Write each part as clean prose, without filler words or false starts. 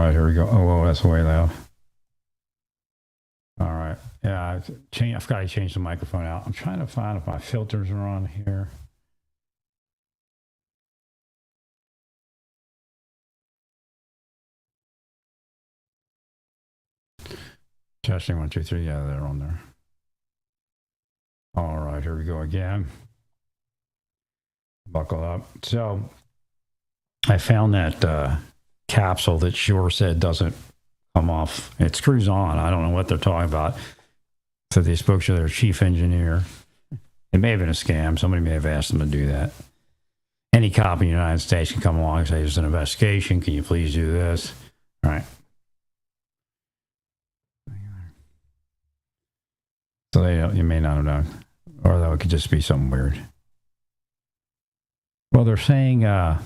right, here we go. Oh, that's way loud. All right. Yeah, I forgot to change the microphone out. I'm trying to find if my filters are on here. Testing 1, 2, 3. Yeah, they're on there. All right, here we go again. Buckle up. So I found that capsule that Shore said doesn't come off. It screws on. I don't know what they're talking about. So they spoke to their chief engineer. It may have been a scam. Somebody may have asked them to do that. Any cop in the United States can come along and say, there's an investigation. Can you please do this? All right. So you may not have known. Or though it could just be something weird. Well, they're saying that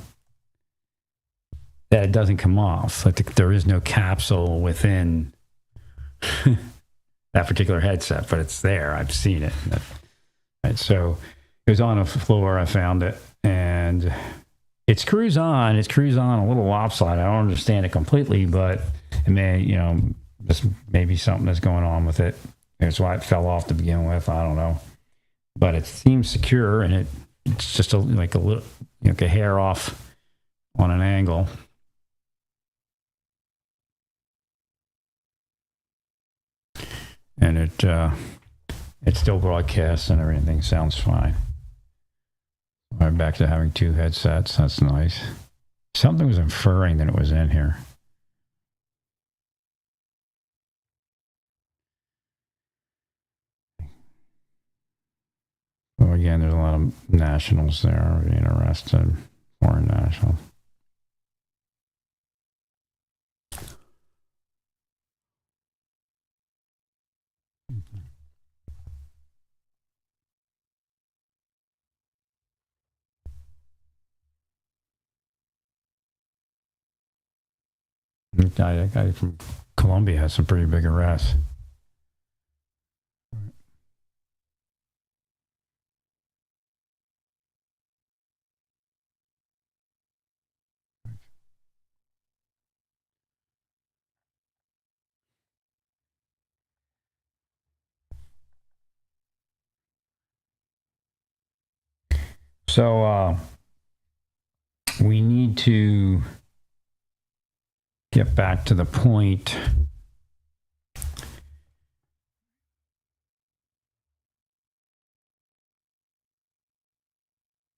it doesn't come off. That there is no capsule within that particular headset, but it's there. I've seen it. Right, so it was on the floor. I found it, and it screws on. It screws on a little lopsided. I don't understand it completely, but it may, this may be something that's going on with it. That's why it fell off to begin with. I don't know, but it seems secure, and it's just like a little, like a hair off on an angle. And it still broadcasts and everything sounds fine. I'm back to having two headsets. That's nice. Something was inferring that it was in here. Well, again, there's a lot of nationals there being arrested, foreign nationals. That guy from Colombia has some pretty big arrests. So we need to get back to the point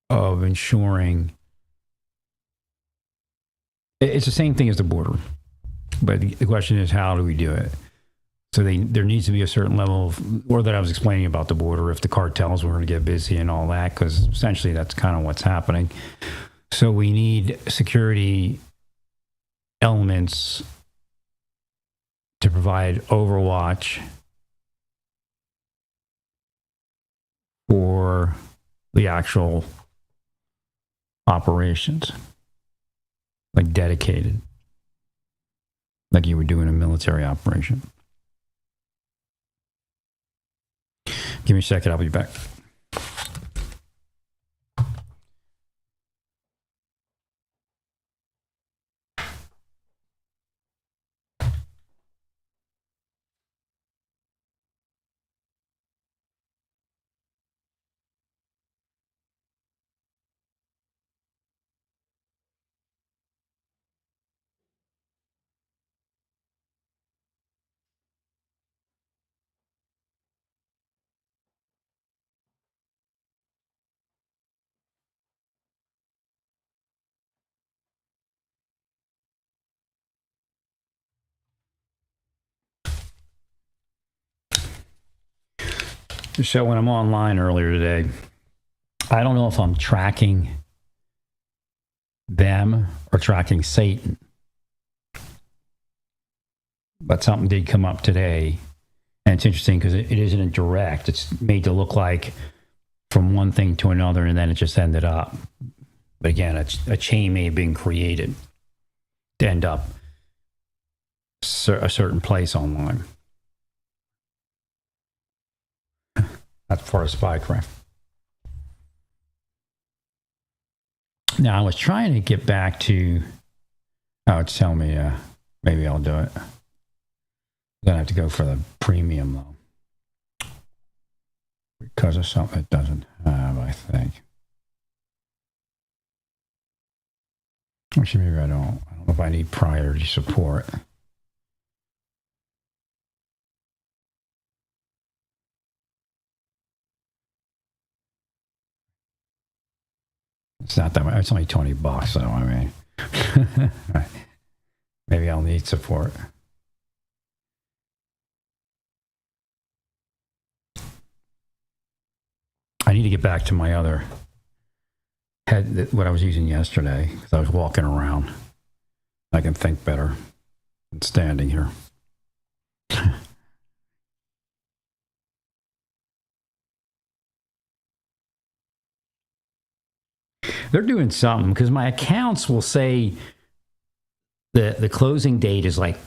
of ensuring it's the same thing as the border, but the question is, how do we do it? So there needs to be a certain level of, or that I was explaining about the border, if the cartels were going to get busy and all that, because essentially that's kind of what's happening. So we need security elements to provide overwatch for the actual operations, like dedicated, like you would do in a military operation. Give me a second, I'll be back. So when I'm online earlier today, I don't know if I'm tracking them or tracking Satan. But something did come up today. And it's interesting because it isn't direct. It's made to look like from one thing to another, and then it just ended up. But again, a chain may have been created to end up a certain place online. That's part of spycraft. Now, I was trying to get back to, it's telling me Maybe I'll do it. Then I have to go for the premium though, because of something it doesn't have, I think. Actually, maybe I don't know if I need priority support. It's not that much. It's only $20, so I mean, maybe I'll need support. I need to get back to my other head, what I was using yesterday, because I was walking around. I can think better than standing here. They're doing something because my accounts will say the closing date is like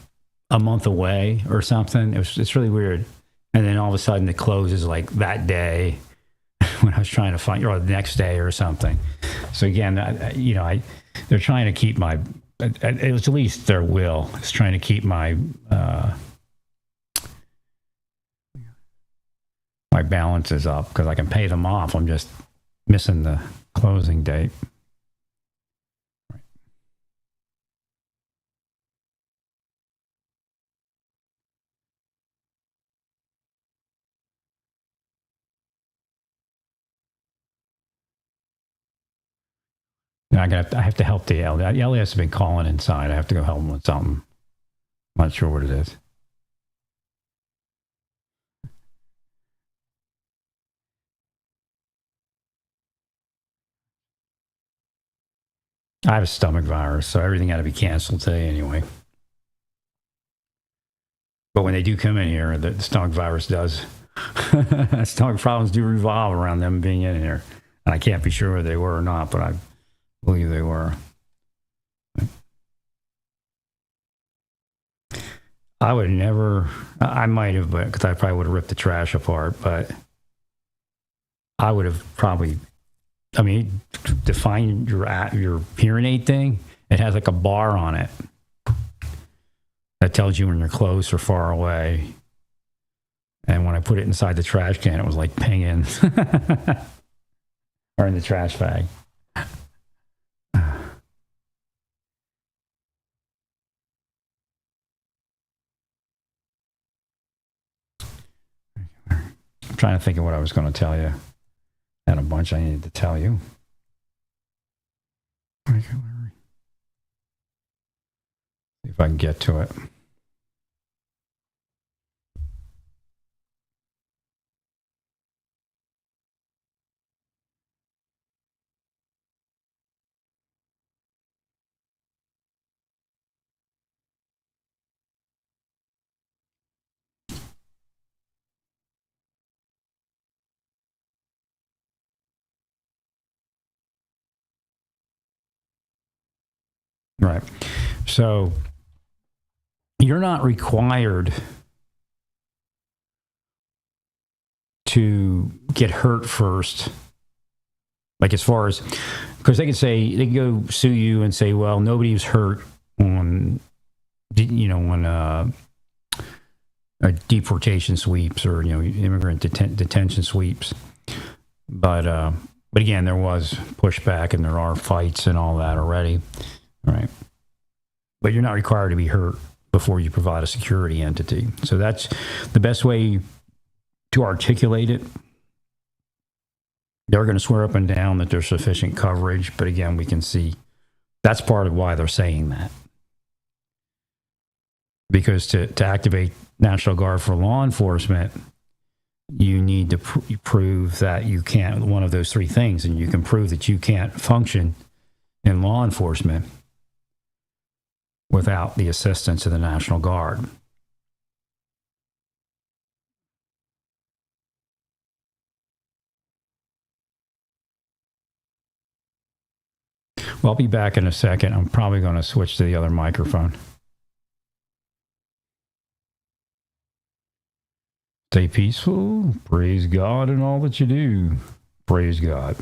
a month away or something. It's really weird. And then all of a sudden it closes like that day when I was trying to find, or the next day or something. So again, they're trying to keep my, it was at least their will. It's trying to keep my my balances up because I can pay them off. I'm just missing the closing date. I have to help the LDS. The LDS has been calling inside. I have to go help them with something. I'm not sure what it is. I have a stomach virus, so everything had to be canceled today anyway. But when they do come in here, the stomach virus does. Stomach problems do revolve around them being in here. And I can't be sure whether they were or not, but I believe they were. I would never, I might have, but because I probably would have ripped the trash apart, but I would have probably, I mean, define your hearing aid thing. It has like a bar on it that tells you when you're close or far away. And when I put it inside the trash can, it was like pinging or in the trash bag. I'm trying to think of what I was going to tell you. I had a bunch I needed to tell you. See if I can get to it. Right. So you're not required to get hurt first. Like as far as, because they can go sue you and say, well, nobody was hurt on, when deportation sweeps or, immigrant detention sweeps. But again, there was pushback and there are fights and all that already. Right. But you're not required to be hurt before you provide a security entity. So that's the best way to articulate it. They're going to swear up and down that there's sufficient coverage. But again, we can see that's part of why they're saying that. Because to activate National Guard for law enforcement, you need to prove that you can't, one of those three things, and you can prove that you can't function in law enforcement without the assistance of the National Guard. Well, I'll be back in a second. I'm probably going to switch to the other microphone. Stay peaceful. Praise God in all that you do. Praise God.